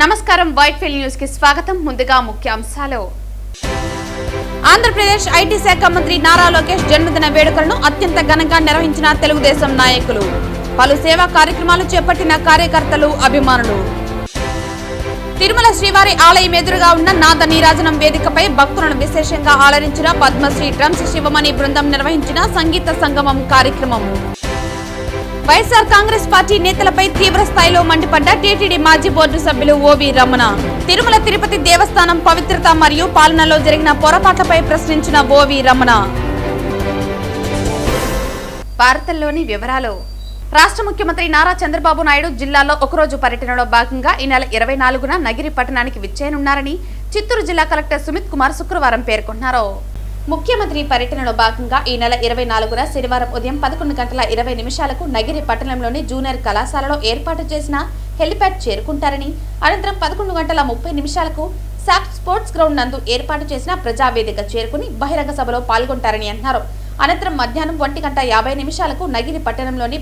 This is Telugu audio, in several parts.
నమస్కారం వైట్ఫీల్డ్ న్యూస్ కి స్వాగతం. ముందుగా ముఖ్యాంశాలు. ఆంధ్రప్రదేశ్ ఐటీ శాఖ మంత్రి నారా లోకేష్ జన్మదిన వేడుకలను అత్యంత ఘనంగా నిర్వహించిన తెలుగుదేశం నాయకులు. పలు సేవా కార్యక్రమాలు చేపట్టిన కార్యకర్తలు, అభిమానులు. తిరుమల శ్రీవారి ఆలయం ఎదురుగా ఉన్న నాద నీరాజనం వేదికపై భక్తులను విశేషంగా ఆలరించిన పద్మశ్రీ డ్రమ్స్ శివమణి బృందం నిర్వహించిన సంగీత సంగమం కార్యక్రమం. వైఎస్ఆర్ కాంగ్రెస్ పార్టీ నేతలపై తీవ్ర స్థాయిలో మండిపడ్డ టీటీడీ మాజీ బోర్డు సభ్యులు ఓవి రమణ. తిరుమల తిరుపతి దేవస్థానం పవిత్రత మరియు పాలనలో జరిగిన పొరపాట్లపై ప్రశ్నించిన ఓవి రమణ. వార్తల్లోని వివరాలు. రాష్ట్ర ముఖ్యమంత్రి నారా చంద్రబాబు నాయుడు జిల్లాలో ఒకరోజు పర్యటనలో భాగంగా ఈ నెల 24న నగిరి పట్టణానికి విచ్చేయనున్నారని చిత్తూరు జిల్లా కలెక్టర్ సుమిత్ కుమార్ శుక్రవారం పేర్కొన్నారు. ముఖ్యమంత్రి పర్యటనలో భాగంగా ఈ నెల 24న శనివారం ఉదయం 11:20 నగిరి పట్టణంలోని జూనియర్ కళాశాలలో ఏర్పాటు చేసిన హెలిప్యాడ్ చేరుకుంటారని, అనంతరం 11:30 సాఫ్ స్పోర్ట్స్ గ్రౌండ్ నందు ఏర్పాటు చేసిన ప్రజావేదిక చేరుకుని బహిరంగ సభలో పాల్గొంటారని అన్నారు. అనంతరం మధ్యాహ్నం 1:50 నగిరి పట్టణంలోని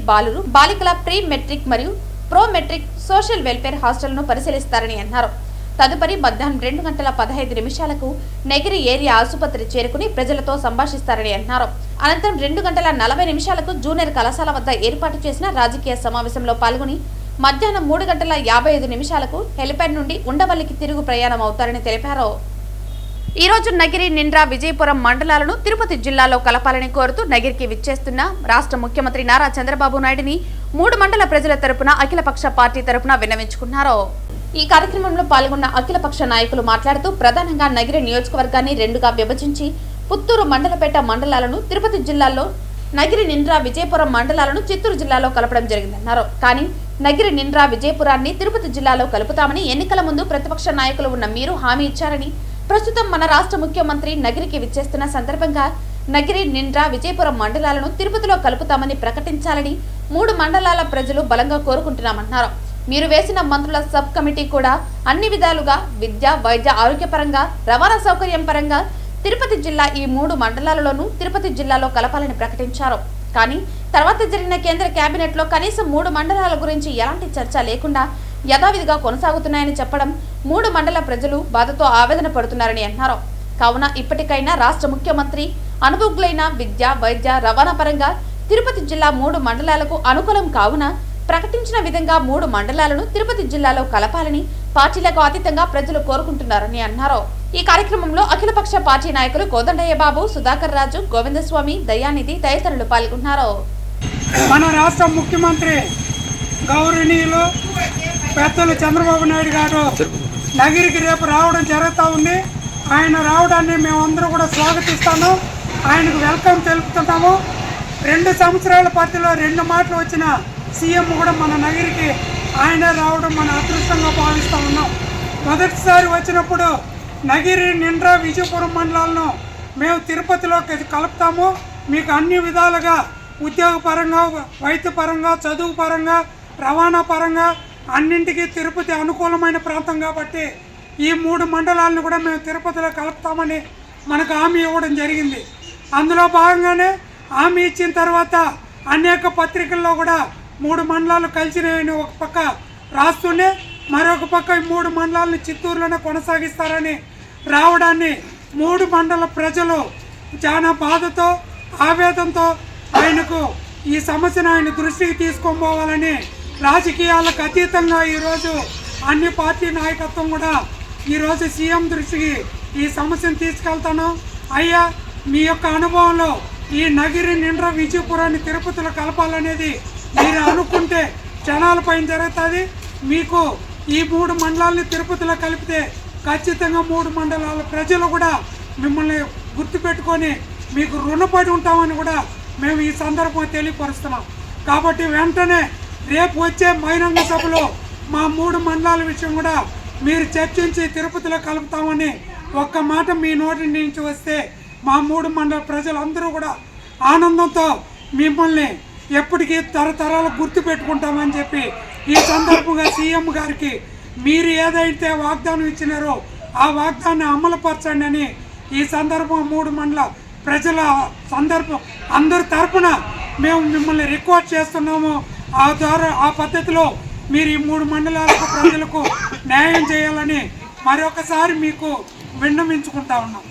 బాలికల ప్రీ మెట్రిక్ మరియు ప్రో మెట్రిక్ సోషల్ వెల్ఫేర్ హాస్టల్ను పరిశీలిస్తారని అన్నారు. తదుపరి మధ్యాహ్నం 2:15 నగిరి ఏరియా ఆసుపత్రి చేరుకుని ప్రజలతో సంభాషిస్తారని అన్నారు. అనంతరం 2:40 జూనియర్ కళాశాల వద్ద ఏర్పాటు చేసిన రాజకీయ సమావేశంలో పాల్గొని మధ్యాహ్నం 3:55 హెలిప్యాడ్ నుండి ఉండవల్లికి తిరుగు ప్రయాణం అవుతారని తెలిపారు. ఈ రోజు నగిరి, నిండ్ర, విజయపురం మండలాలను తిరుపతి జిల్లాలో కలపాలని కోరుతూ నగిరికి విచ్చేస్తున్న రాష్ట్ర ముఖ్యమంత్రి నారా చంద్రబాబు నాయుడిని 3 మండల ప్రజల తరపున అఖిలపక్ష పార్టీ తరపున విన్నవించుకున్నారు. ఈ కార్యక్రమంలో పాల్గొన్న అఖిలపక్ష నాయకులు మాట్లాడుతూ ప్రధానంగా నగిరి నియోజకవర్గాన్ని 2గా విభజించి పుత్తూరు, మండలపేట మండలాలను తిరుపతి జిల్లాలో, నగిరి, నిండ్ర, విజయపురం మండలాలను చిత్తూరు జిల్లాలో కలపడం జరిగిందన్నారు. కానీ నగిరి, నిండ్ర, విజయపురాన్ని తిరుపతి జిల్లాలో కలుపుతామని ఎన్నికల ముందు ప్రతిపక్ష నాయకులు ఉన్న మీరు హామీ ఇచ్చారని, ప్రస్తుతం మన రాష్ట్ర ముఖ్యమంత్రి నగిరికి విచ్చేస్తున్న సందర్భంగా నగిరి, నిండ్ర, విజయపురం మండలాలను తిరుపతిలో కలుపుతామని ప్రకటించాలని 3 మండలాల ప్రజలు బలంగా కోరుకుంటున్నామన్నారు. మీరు వేసిన మంత్రుల సబ్ కమిటీ కూడా అన్ని విధాలుగా విద్య, వైద్య, ఆరోగ్యపరంగా, రవాణా సౌకర్యం పరంగా తిరుపతి జిల్లా ఈ 3 మండలాలలోనూ తిరుపతి జిల్లాలో కలపాలని ప్రకటించారు. కానీ తర్వాత జరిగిన కేంద్ర కేబినెట్ లో కనీసం 3 మండలాల గురించి ఎలాంటి చర్చ లేకుండా యథావిధిగా కొనసాగుతున్నాయని చెప్పడం 3 మండల ప్రజలు బాధతో ఆవేదన పడుతున్నారని అన్నారు. కావున ఇప్పటికైనా రాష్ట్ర ముఖ్యమంత్రి అనుభవజ్ఞులైన విద్య, వైద్య, రవాణా పరంగా తిరుపతి జిల్లా 3 మండలాలకు అనుకూలం కావున ప్రకటించిన విధంగా 3 మండలాలను తిరుపతి జిల్లాలో కలపాలని పార్టీలకు అతీతంగా ప్రజలు కోరుకుంటున్నారని అన్నారు. ఈ కార్యక్రమంలో అఖిలపక్ష పార్టీ నాయకులు కోదండయ్య బాబు, సుధాకర్ రాజు, గోవిందస్వామి, దయానిధి తదితరులు పాల్గొన్నారు. మన రాష్ట్ర ముఖ్యమంత్రి గౌరవనీయులు పెద్దలు చంద్రబాబు నాయుడు గారు నగిరికి రేపు రావడం జరుగుతూ ఉంది. ఆయన రావడాన్ని మేమందరూ కూడా స్వాగతిస్తాము. ఆయనకు వెల్కమ్ తెలుపుతున్నాము. 2 సంవత్సరాల పరిధిలో 2 మాటలు వచ్చిన సీఎం కూడా మన నగిరికి ఆయన రావడం మన అదృష్టంగా భావిస్తూ ఉన్నాం. మొదటిసారి వచ్చినప్పుడు నగిరి, నిండ్ర, విజయపురం మండలాలను మేము తిరుపతిలో కలుపుతాము. మీకు అన్ని విధాలుగా ఉద్యోగపరంగా, వైద్యపరంగా, చదువు పరంగా, రవాణా పరంగా అన్నింటికీ తిరుపతి అనుకూలమైన ప్రాంతం కాబట్టి ఈ 3 మండలాలను కూడా మేము తిరుపతిలో కలుపుతామని మనకు హామీ ఇవ్వడం జరిగింది. అందులో భాగంగానే హామీ ఇచ్చిన తర్వాత అనేక పత్రికల్లో కూడా 3 మండలాలు కలిసినాయని ఒక పక్క రాస్తూనే మరొక పక్క ఈ 3 మండలాలను చిత్తూరులోనే కొనసాగిస్తారని రావడాన్ని 3 మండల ప్రజలు చాలా బాధతో, ఆవేదనతో ఆయనకు ఈ సమస్యను ఆయన దృష్టికి తీసుకొని పోవాలని రాజకీయాలకు అతీతంగా ఈరోజు అన్ని పార్టీ నాయకత్వం కూడా ఈరోజు సీఎం దృష్టికి ఈ సమస్యను తీసుకెళ్తాను. అయ్యా, మీ యొక్క అనుభవంలో ఈ నగిరి, నిండ్ర, విజయపురాన్ని తిరుపతిలో కలపాలనేది మీరు అనుకుంటే క్షణాల పైన జరుగుతుంది. మీకు ఈ 3 మండలాలని తిరుపతిలో కలిపితే ఖచ్చితంగా 3 మండలాల ప్రజలు కూడా మిమ్మల్ని గుర్తుపెట్టుకొని మీకు రుణపడి ఉంటామని కూడా మేము ఈ సందర్భంగా తెలియపరుస్తున్నాం. కాబట్టి వెంటనే రేపు వచ్చే బహిరంగ సభలో మా 3 మండలాల విషయం కూడా మీరు చర్చించి తిరుపతిలో కలుపుతామని ఒక్క మాట మీ నోటి నుంచి వస్తే మా 3 మండల ప్రజలందరూ కూడా ఆనందంతో మిమ్మల్ని ఎప్పటికీ తరతరాలు గుర్తు పెట్టుకుంటామని చెప్పి ఈ సందర్భంగా సీఎం గారికి మీరు ఏదైతే వాగ్దానం ఇచ్చినారో ఆ వాగ్దాన్ని అమలుపరచండి అని ఈ సందర్భంగా 3 మండల ప్రజల అందరి తరపున మేము మిమ్మల్ని రిక్వెస్ట్ చేస్తున్నాము. ఆ పద్ధతిలో మీరు ఈ 3 మండలాలకు ప్రజలకు న్యాయం చేయాలని మరొకసారి మీకు విన్నవించుకుంటా ఉన్నాం.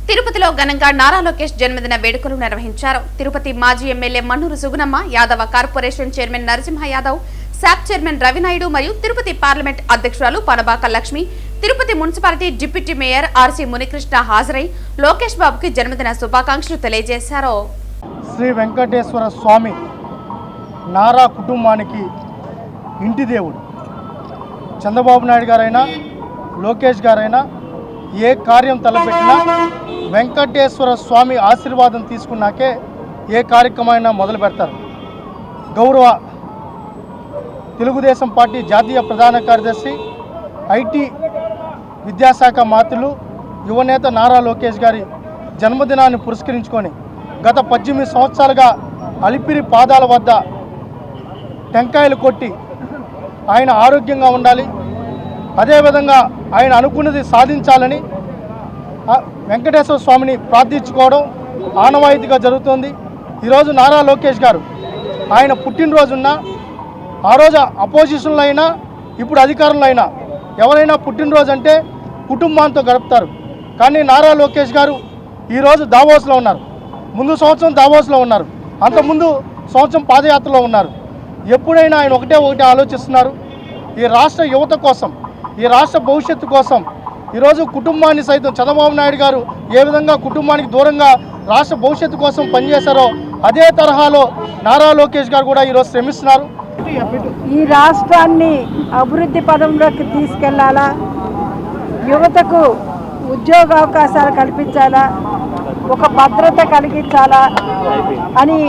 తిరుపతిలో ఘనంగా నారా లోకేష్ జన్మదిన వేడుకలు నిర్వహించారు. తిరుపతి మాజీ MLA Mannuru Sugunamma, Yadava corporation chairman Narasimha Yadav, SAAP chairman Ravi Naidu మరియు తిరుపతి పార్లమెంట్ అధ్యక్షురాలు Panabaka Lakshmi, Tirupati municipality deputy mayor RC Munikrishna హాజరై లోకేష్ బాబుకి జన్మదిన శుభాకాంక్షలు తెలియజేశారు. శ్రీ వెంకటేశ్వర స్వామి నారా కుటుంబానికి ఇంటి దేవుడు. చంద్రబాబు నాయుడు గారైనా లోకేష్ గారైనా ఏ కార్యం తలపెట్టినా వెంకటేశ్వర స్వామి ఆశీర్వాదం తీసుకున్నాకే ఏ కార్యక్రమైనా మొదలు పెడతారు. గౌరవ తెలుగుదేశం పార్టీ జాతీయ ప్రధాన కార్యదర్శి, ఐటీ విద్యాశాఖ మంత్రులు, యువనేత నారా లోకేష్ గారి జన్మదినాన్ని పురస్కరించుకొని గత 18 సంవత్సరాలుగా అలిపిరి పాదాల వద్ద టెంకాయలు కొట్టి ఆయన ఆరోగ్యంగా ఉండాలి, అదేవిధంగా ఆయన అనుకున్నది సాధించాలని వెంకటేశ్వర స్వామిని ప్రార్థించుకోవడం ఆనవాయితీగా జరుగుతోంది. ఈరోజు నారా లోకేష్ గారు ఆయన పుట్టినరోజున్న ఆ రోజు అపోజిషన్లో అయినా ఇప్పుడు అధికారంలో అయినా ఎవరైనా పుట్టినరోజు అంటే కుటుంబాంతో గడుపుతారు. కానీ నారా లోకేష్ గారు ఈరోజు దావోస్లో ఉన్నారు, ముందు సంవత్సరం దావోస్లో ఉన్నారు, అంతకుముందు సంవత్సరం పాదయాత్రలో ఉన్నారు. ఎప్పుడైనా ఆయన ఒకటే ఆలోచిస్తున్నారు, ఈ రాష్ట్ర యువత కోసం, ఈ రాష్ట్ర భవిష్యత్తు కోసం. ఈరోజు కుటుంబాన్ని సైతం చంద్రబాబు నాయుడు గారు ఏ విధంగా కుటుంబానికి దూరంగా రాష్ట్ర భవిష్యత్తు కోసం పనిచేశారో అదే తరహాలో నారా లోకేష్ గారు కూడా ఈరోజు శ్రమిస్తున్నారు. ఈ రాష్ట్రాన్ని అభివృద్ధి పదంలోకి తీసుకెళ్లాలా, యువతకు ఉద్యోగ అవకాశాలు కల్పించాలా, ఒక భద్రత కలిగించాలా అని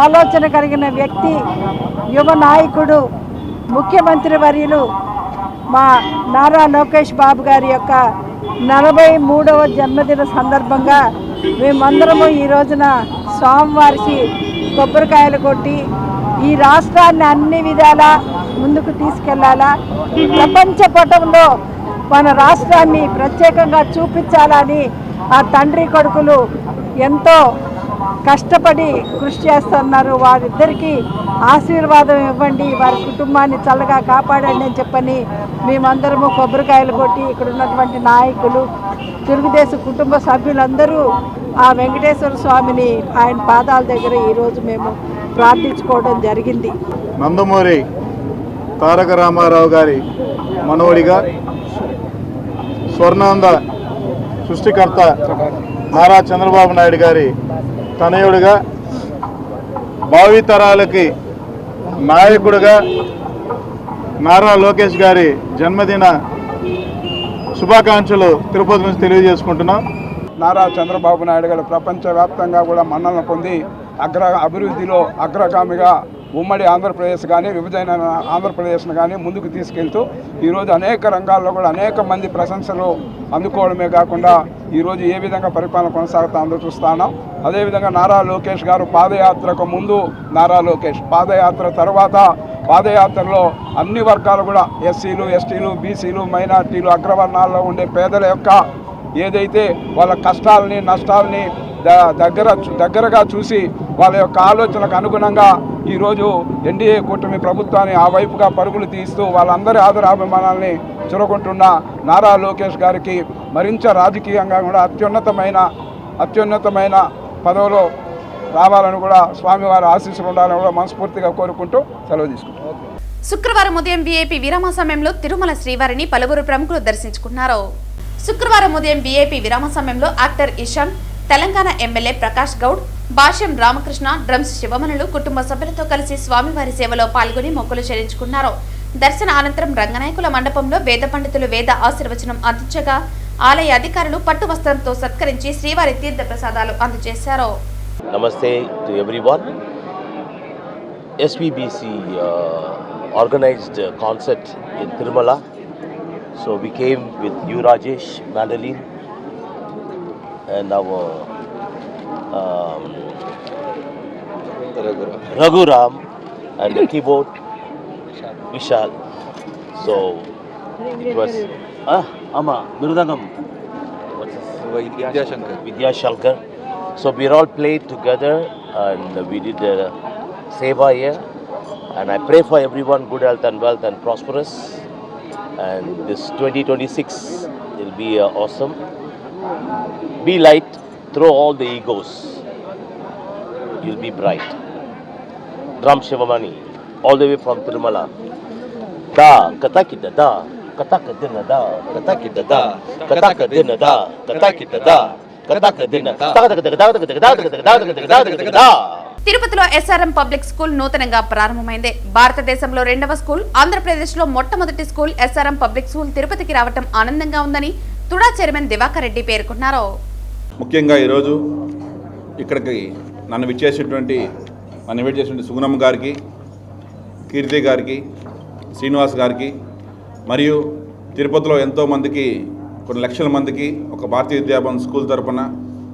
ఆలోచన కలిగిన వ్యక్తి, యువ నాయకుడు, ముఖ్యమంత్రి వర్యులు మా నారా లోకేష్ బాబు గారి యొక్క 43వ జన్మదిన సందర్భంగా మేమందరము ఈ రోజున స్వామివారికి కొబ్బరికాయలు కొట్టి ఈ రాష్ట్రాన్ని అన్ని విధాలా ముందుకు తీసుకెళ్లాలా, ప్రపంచ పటంలో మన రాష్ట్రాన్ని ప్రత్యేకంగా చూపించాలని ఆ తండ్రి కొడుకులు ఎంతో కష్టపడి కృషి చేస్తున్నారు. వారిద్దరికీ ఆశీర్వాదం ఇవ్వండి, వారి కుటుంబాన్ని చల్లగా కాపాడండి అని చెప్పని మేమందరము కొబ్బరికాయలు కొట్టి ఇక్కడ ఉన్నటువంటి నాయకులు, తెలుగుదేశం కుటుంబ సభ్యులందరూ ఆ వెంకటేశ్వర స్వామిని ఆయన పాదాల దగ్గర ఈరోజు మేము ప్రార్థించుకోవడం జరిగింది. నందమూరి తారక రామారావు గారి మనవడిగా, స్వర్ణాంధ సృష్టికర్త నారా చంద్రబాబు నాయుడు గారి తనయుడిగా, భావితరాలకి నాయకుడిగా నారా లోకేష్ గారి జన్మదిన శుభాకాంక్షలు తిరుపతి నుంచి తెలియజేసుకుంటున్నాం. నారా చంద్రబాబు నాయుడు గారు ప్రపంచవ్యాప్తంగా కూడా మన్ననలు పొంది అభివృద్ధిలో అగ్రగామిగా ఉమ్మడి ఆంధ్రప్రదేశ్ కానీ విభజన ఆంధ్రప్రదేశ్ను కానీ ముందుకు తీసుకెళ్తూ ఈరోజు అనేక రంగాల్లో కూడా అనేక మంది ప్రశంసలు అందుకోవడమే కాకుండా ఈరోజు ఏ విధంగా పరిపాలన కొనసాగుతుందో చూస్తున్నాం. అదేవిధంగా నారా లోకేష్ గారు పాదయాత్రకు ముందు నారా లోకేష్, పాదయాత్ర తర్వాత పాదయాత్రలో అన్ని వర్గాలు కూడా ఎస్సీలు, ఎస్టీలు, బీసీలు, మైనార్టీలు, అగ్రవర్ణాల్లో ఉండే పేదల యొక్క ఏదైతే వాళ్ళ కష్టాలని నష్టాలని దగ్గరగా చూసి వాళ్ళ యొక్క ఆలోచనలకు అనుగుణంగా ఈరోజు ఎన్డీఏ కూటమి ప్రభుత్వాన్ని ఆ వైపుగా పరుగులు తీస్తూ వాళ్ళందరి ఆదరాభిమానాల్ని చురగొంటున్న నారా లోకేష్ గారికి మరింత రాజకీయంగా కూడా అత్యున్నతమైన పదవిలో రావాలని కూడా స్వామివారి ఆశీస్సులు ఉండాలని కూడా మనస్ఫూర్తిగా కోరుకుంటూ సెలవు తీసుకుంటాం. శుక్రవారం ఉదయం వీఐపీ విరామ సమయంలో తిరుమల శ్రీవారిని పలువురు ప్రముఖులు దర్శించుకున్నారు. శుక్రవారం ఉదయం వీఐపీ విరామ సమయంలో యాక్టర్ ఇషాన్, తెలంగాణ ఎమ్మెల్యే ప్రకాష్ గౌడ్, భాష్యం రామకృష్ణ, డ్రమ్స్ శివమణులు కుటుంబ సభ్యులతో కలిసి స్వామివారి సేవలో పాల్గొని మొక్కులు చెల్లించుకున్నారు. దర్శన అనంతరం రంగనాయకుల మండపంలో వేద పండితులు వేద ఆశీర్వచనం అందించగా ఆలయ అధికారులు పట్టు వస్త్రంతో సత్కరించి శ్రీవారి తీర్థ ప్రసాదాలు అందజేశారు. Namaste to everyone. SVBC organized a concert in Tirumala. So we came with you, Rajesh, Madeline, and our Raghuram, and the keyboard, Vishal. So it was Ama Mirudangam. What's this? Vidya Shankar. So we all played together and we did a seva here. And I pray for everyone good health and wealth and prosperous. And this 2026 will be awesome. Be light, throw all the egos. You'll be bright. Drum Shivamani, all the way from Tirumala. Da, katakita da, katakadina da, katakita da, katakadina da, katakita da, katakadina da. తిరుపతిలో ఎస్ఆర్ఎం పబ్లిక్ స్కూల్ నూతనంగా ప్రారంభమైంది. భారతదేశంలో రెండవ స్కూల్, ఆంధ్రప్రదేశ్లో మొట్టమొదటి స్కూల్ ఎస్ఆర్ఎం పబ్లిక్ స్కూల్ తిరుపతికి రావడం ఆనందంగా ఉందని తుడా చైర్మన్ దివాకర్ రెడ్డి పేర్కొన్నారు. ముఖ్యంగా ఈరోజు ఇక్కడికి నన్ను ఇన్వైట్ చేసినటువంటి సుగుణమ్మ గారికి, కీర్తి గారికి, శ్రీనివాస్ గారికి మరియు తిరుపతిలో ఎంతోమందికి కొన్ని లక్షల మందికి ఒక భారతీయ విద్యాభవన్ స్కూల్ తరపున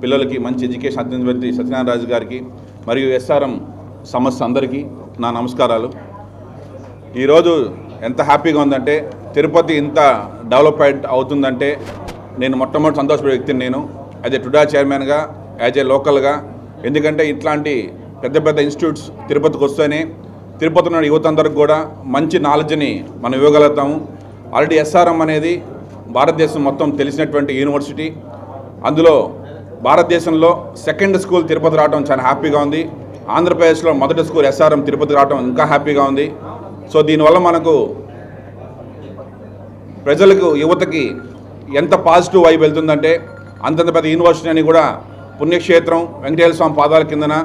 పిల్లలకి మంచి ఎడ్యుకేషన్ అందించినటువంటి సత్యనారాయణ రాజు గారికి మరియు ఎస్ఆర్ఎం సంస్థ అందరికీ నా నమస్కారాలు. ఈరోజు ఎంత హ్యాపీగా ఉందంటే, తిరుపతి ఇంత డెవలప్మెంట్ అవుతుందంటే నేను మొట్టమొదటి సంతోషపడే వ్యక్తిని నేను యాజ్ ఏ టుడా చైర్మన్గా, యాజ్ ఏ లోకల్గా. ఎందుకంటే ఇట్లాంటి పెద్ద పెద్ద ఇన్స్టిట్యూట్స్ తిరుపతికి వస్తేనే తిరుపతి ఉన్న యువత అందరికి కూడా మంచి నాలెడ్జ్ని మనం ఇవ్వగలుగుతాము. ఆల్రెడీ ఎస్ఆర్ఎం అనేది భారతదేశం మొత్తం తెలిసినటువంటి యూనివర్సిటీ. అందులో భారతదేశంలో సెకండ్ స్కూల్ తిరుపతి రావడం చాలా హ్యాపీగా ఉంది. ఆంధ్రప్రదేశ్లో మొదటి స్కూల్ ఎస్ఆర్ఎం తిరుపతి రావడం ఇంకా హ్యాపీగా ఉంది. సో దీనివల్ల మనకు ప్రజలకు, యువతకి ఎంత పాజిటివ్ వైబ్ వెళ్తుందంటే, అంతంత పెద్ద యూనివర్సిటీ అని కూడా పుణ్యక్షేత్రం వెంకటేశ్వర స్వామి పాదాల కిందన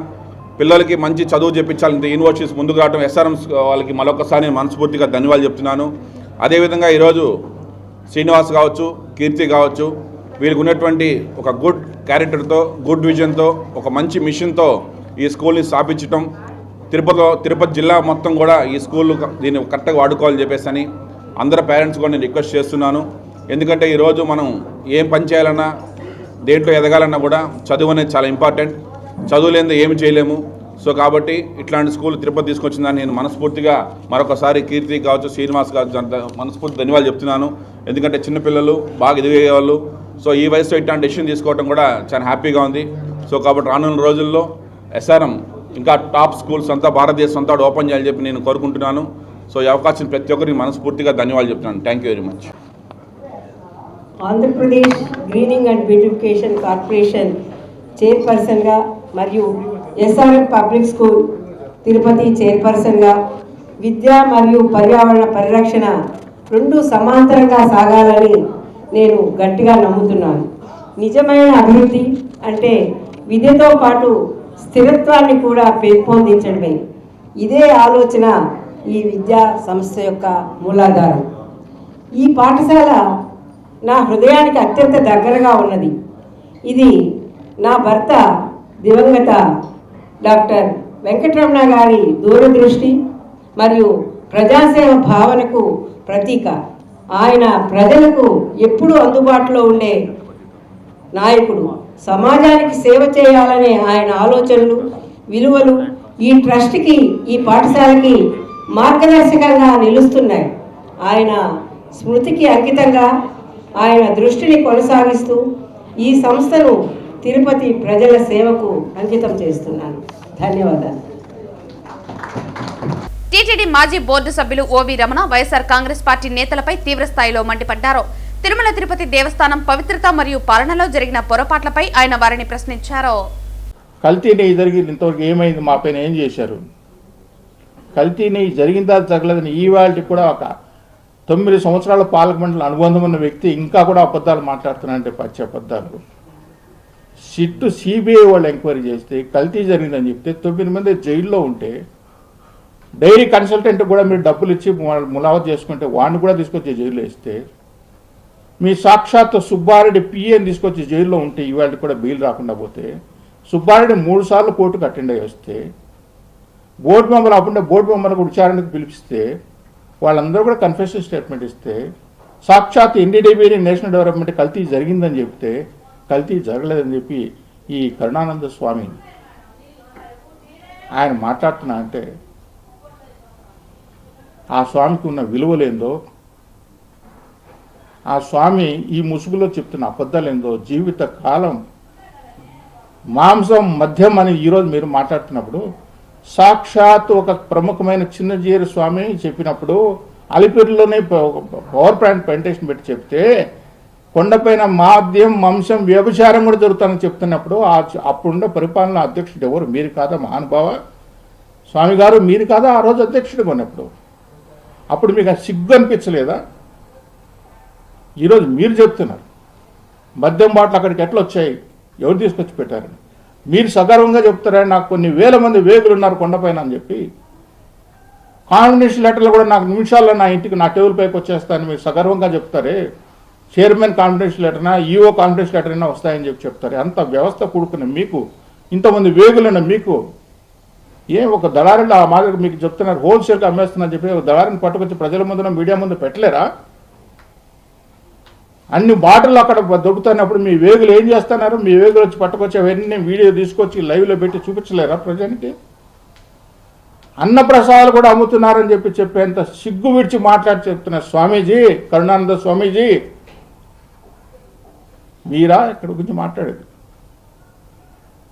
పిల్లలకి మంచి చదువు చెప్పించాలి. ఇంత యూనివర్సిటీస్ ముందుకు రావడం ఎస్ఆర్ఎం వాళ్ళకి మరొకసారి మనస్ఫూర్తిగా ధన్యవాదాలు చెప్తున్నాను. అదేవిధంగా ఈరోజు శ్రీనివాస్ కావచ్చు, కీర్తి కావచ్చు, వీరికి ఉన్నటువంటి ఒక గుడ్ క్యారెక్టర్తో, గుడ్ విజన్తో, ఒక మంచి మిషన్తో ఈ స్కూల్ని స్థాపించడం, తిరుపతి జిల్లా మొత్తం కూడా ఈ స్కూల్ దీన్ని కరెక్ట్గా వాడుకోవాలని చెప్పేసి అని అందరు పేరెంట్స్ కూడా నేను రిక్వెస్ట్ చేస్తున్నాను. ఎందుకంటే ఈరోజు మనం ఏం పని చేయాలన్నా, దేంట్లో ఎదగాలన్నా కూడా చదువు అనేది చాలా ఇంపార్టెంట్. చదువు లేనిదే ఏమి చేయలేము. సో కాబట్టి ఇట్లాంటి స్కూల్ తిరుపతి తీసుకొచ్చిందని నేను మనస్ఫూర్తిగా మరొకసారి కీర్తి కావచ్చు, శ్రీనివాస్ కావచ్చు మనస్ఫూర్తి ధన్యవాదాలు చెప్తున్నాను. ఎందుకంటే చిన్నపిల్లలు బాగా ఎదిగేవాళ్ళు. సో ఈ వయసులో ఇట్లాంటి డెసిషన్ తీసుకోవడం కూడా చాలా హ్యాపీగా ఉంది. సో కాబట్టి రానున్న రోజుల్లో ఎస్ఆర్ఎం ఇంకా టాప్ స్కూల్స్ అంతా భారతదేశం అంతా ఓపెన్ చేయాలని చెప్పి నేను కోరుకుంటున్నాను. సో ఈ అవకాశం ప్రతి ఒక్కరికి మనస్ఫూర్తిగా ధన్యవాదాలు చెప్తున్నాను. Thank you very much. Andhra Pradesh greening and beautification corporation చైర్పర్సన్గా మరియు ఎస్ఆర్ఎం పబ్లిక్ స్కూల్ తిరుపతి చైర్పర్సన్గా విద్య మరియు పర్యావరణ పరిరక్షణ రెండు సమాంతరంగా సాగాలని నేను గట్టిగా నమ్ముతున్నాను. నిజమైన అభివృద్ధి అంటే విద్యతో పాటు స్థిరత్వాన్ని కూడా పెంపొందించడమే. ఇదే ఆలోచన ఈ విద్యా సంస్థ యొక్క మూలాధారం. ఈ పాఠశాల నా హృదయానికి అత్యంత దగ్గరగా ఉన్నది. ఇది నా భర్త దివంగత డాక్టర్ వెంకటరమణ గారి దూరదృష్టి మరియు ప్రజాసేవ భావనకు ప్రతీక. ఆయన ప్రజలకు ఎప్పుడూ అందుబాటులో ఉండే నాయకుడు. సమాజానికి సేవ చేయాలనే ఆయన ఆలోచనలు, విలువలు ఈ ట్రస్ట్కి, ఈ పాఠశాలకి మార్గదర్శకంగా నిలుస్తున్నాయి. ఆయన స్మృతికి అంకితంగా ఆయన దృష్టిని కొనసాగిస్తూ ఈ సంస్థను తిరుపతి ప్రజల సేవకు అంకితం చేస్తున్నాను. ధన్యవాదాలు. టీటీడీ మాజీ బోర్డు సభ్యులు ఓవి రమణ వైఎస్ఆర్ కాంగ్రెస్ పార్టీ నేతలపై తీవ్రస్థాయిలో మండిపడ్డారు. తిరుమల తిరుపతి దేవస్థానం పవిత్రత మరియు పాలనలో జరిగిన పొరపాట్లపై ఆయన వారిని ప్రశ్నించారు. కల్తీ నెయ్యి జరిగింది, ఇంతవరకు ఏమైంది, మా పైన ఏం చేశారు? కల్తీ నెయ్యి జరిగిందా జరగలేదని ఈవాళకి కూడా ఒక 9 సంవత్సరాల పాలక మండలి అనుబంధం ఉన్న వ్యక్తి ఇంకా కూడా అబద్ధాలు మాట్లాడుతున్నారంటే పచ్చి అబద్ధాలు. సిట్టు సిబిఐ వాళ్ళు ఎంక్వైరీ చేస్తే కల్తీ జరిగిందని చెప్తే 9 మంది జైల్లో ఉంటే డైరీ కన్సల్టెంట్ కూడా మీరు డబ్బులు ఇచ్చి ములావత్ చేసుకుంటే వాడిని కూడా తీసుకొచ్చి జైల్లో వేస్తే, మీ సాక్షాత్ సుబ్బారెడ్డి పిఏని తీసుకొచ్చి జైల్లో ఉంటే ఇవాళ కూడా బెయిల్ రాకుండా పోతే, సుబ్బారెడ్డి 3 సార్లు కోర్టుకు అటెండ్ అయ్యి వస్తే, బోర్డు మెంబర్ అప్పుడే బోర్డు మెంబర్కు విచారణకు పిలిపిస్తే వాళ్ళందరూ కూడా కన్ఫెషన్ స్టేట్మెంట్ ఇస్తే, సాక్షాత్ ఎన్డీడీబీ నేషనల్ డెవలప్మెంట్ కల్తీ జరిగిందని చెప్తే కల్తీ జరగలేదని చెప్పి ఈ కరుణానంద స్వామి ఆయన మాట్లాడుతున్నా అంటే ఆ స్వామికి ఉన్న విలువలేందో, ఆ స్వామి ఈ ముసుగులో చెప్తున్న అబద్ధాలేందో, జీవిత కాలం మాంసం మద్యం అని ఈరోజు మీరు మాట్లాడుతున్నప్పుడు సాక్షాత్ ఒక ప్రముఖమైన చిన్నజీరు స్వామి చెప్పినప్పుడు అలిపిరిలోనే పవర్ ప్లాంట్ ప్లాంటేషన్ పెట్టి చెప్తే కొండపైన మాద్యం వంశం వ్యభిచారం కూడా జరుగుతుందని చెప్తున్నప్పుడు అప్పుడున్న పరిపాలన అధ్యక్షుడు ఎవరు? మీరు కాదా మహానుభావ స్వామి గారు? మీరు కాదా ఆ రోజు అధ్యక్షుడిగా ఉన్నప్పుడు? అప్పుడు మీకు ఆ సిగ్గు అనిపించలేదా? ఈరోజు మీరు చెప్తున్నారు మద్యం బాటలు అక్కడికి ఎట్లా వచ్చాయి, ఎవరు తీసుకొచ్చి పెట్టారని. మీరు సగర్వంగా చెప్తారని నాకు కొన్ని వేల మంది వేగులు ఉన్నారు కొండపైన అని చెప్పి. కాంబినేషన్ లెటర్లు కూడా నాకు నిమిషాల్లో నా ఇంటికి నా టేబుల్ పైకి వచ్చేస్తాయని మీరు సగర్వంగా చెప్తారే. చైర్మన్ కాంబినేషన్ లెటర్నా, ఈఓ కాంబినేషన్ లెటర్ అయినా వస్తాయని చెప్పి చెప్తారు. అంత వ్యవస్థ కూడుకున్న మీకు, ఇంతమంది వేగులున్న మీకు ఒక దళారులు ఆ మాదిరి మీకు చెప్తున్నారు హోల్సేల్గా అమ్మేస్తున్నా చెప్పి ఒక దళారిని పట్టుకొచ్చి ప్రజల ముందున మీడియా ముందు పెట్టలేరా? అన్ని బాటలు అక్కడ దొరుకుతున్నప్పుడు మీ వేగులు ఏం చేస్తున్నారు? మీ వేగులు వచ్చి పట్టుకొచ్చి అవన్నీ వీడియో తీసుకొచ్చి లైవ్లో పెట్టి చూపించలేరా ప్రజానికి? అన్నప్రసాదాలు కూడా అమ్ముతున్నారని చెప్పేంత సిగ్గు విడిచి మాట్లాడి చెప్తున్నారు స్వామీజీ, కరుణానంద స్వామీజీ. మీరా ఇక్కడ గురించి మాట్లాడేది?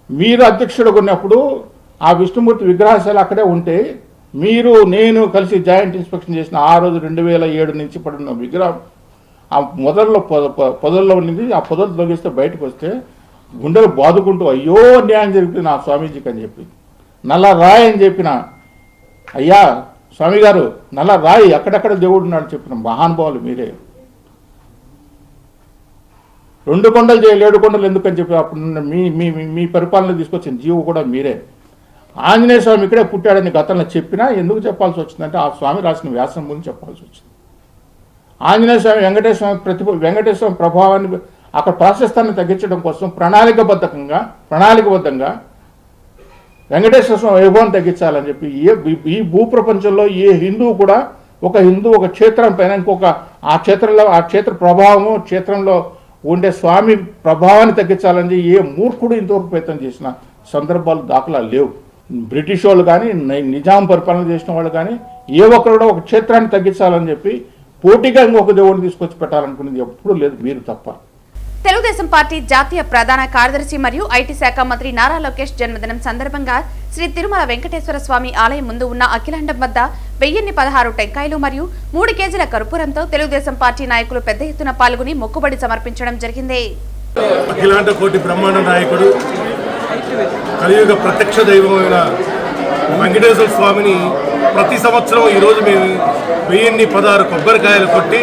మీరు అధ్యక్షుడు ఉన్నప్పుడు ఆ విష్ణుమూర్తి విగ్రహశాల అక్కడే ఉంటే మీరు నేను కలిసి జాయింట్ ఇన్స్పెక్షన్ చేసిన ఆ రోజు 2007 నుంచి పడిన విగ్రహం ఆ మొదల్లో పొదల్లో ఉన్నది. ఆ పొదలు తొలగిస్తే బయటకు వస్తే గుండెలు బాదుకుంటూ అయ్యో అన్యాయం జరుగుతుంది నా స్వామీజీకి అని చెప్పి నల్ల రాయి అని చెప్పిన, అయ్యా స్వామి గారు నల్ల రాయి అక్కడక్కడ దేవుడు ఉన్నాడు చెప్పిన మహానుభావులు మీరే. 2 కొండలు చేయాలి 7 కొండలు ఎందుకని చెప్పి అప్పుడు మీ పరిపాలన తీసుకొచ్చిన జీవు కూడా మీరే. ఆంజనేయ స్వామి ఇక్కడే పుట్టాడని గతంలో చెప్పినా ఎందుకు చెప్పాల్సి వచ్చిందంటే ఆ స్వామి రాసిన వ్యాసం ముందు చెప్పాల్సి వచ్చింది. ఆంజనేయ స్వామి వెంకటేశ్వర స్వామి ప్రభావాన్ని అక్కడ ప్రాశస్తాన్ని తగ్గించడం కోసం ప్రణాళికబద్ధంగా వెంకటేశ్వర స్వామి వైభవం తగ్గించాలని చెప్పి ఈ భూప్రపంచంలో ఏ హిందువు కూడా ఒక క్షేత్రం పైన ఇంకొక ఆ క్షేత్ర ప్రభావము క్షేత్రంలో ఉండే స్వామి ప్రభావాన్ని తగ్గించాలని ఏ మూర్ఖుడు ఇంతవరకు ప్రయత్నం చేసిన సందర్భాలు దాఖలాలు లేవు. బ్రిటిష్ వాళ్ళు కానీ నిజాం పరిపాలన చేసిన వాళ్ళు కానీ ఏ ఒక్కరు కూడా ఒక క్షేత్రాన్ని తగ్గించాలని చెప్పి పోటీగా ఇంకొక దేవుడిని తీసుకొచ్చి పెట్టాలనుకునేది ఎప్పుడూ లేదు, మీరు తప్ప. తెలుగుదేశం పార్టీ జాతీయ ప్రధాన కార్యదర్శి మరియు ఐటీ శాఖ మంత్రి నారా లోకేష్ జన్మదినం సందర్భంగా శ్రీ తిరుమల వెంకటేశ్వర స్వామి ఆలయం ముందు ఉన్న అఖిలాండం వద్ద 1016 టెంకాయలు మరియు 3 కేజీల కర్పూరంతో తెలుగుదేశం పార్టీ నాయకులు పెద్ద ఎత్తున పాల్గొని మొక్కుబడి సమర్పించడం జరిగింది. అఖిలాండ కోటి బ్రహ్మాండ నాయకుడు కలియుగ ప్రత్యక్ష దైవమైన వెంకటేశ్వర స్వామిని ప్రతి సంవత్సరం ఈరోజు మేము 1016 కొబ్బరికాయలు కొట్టి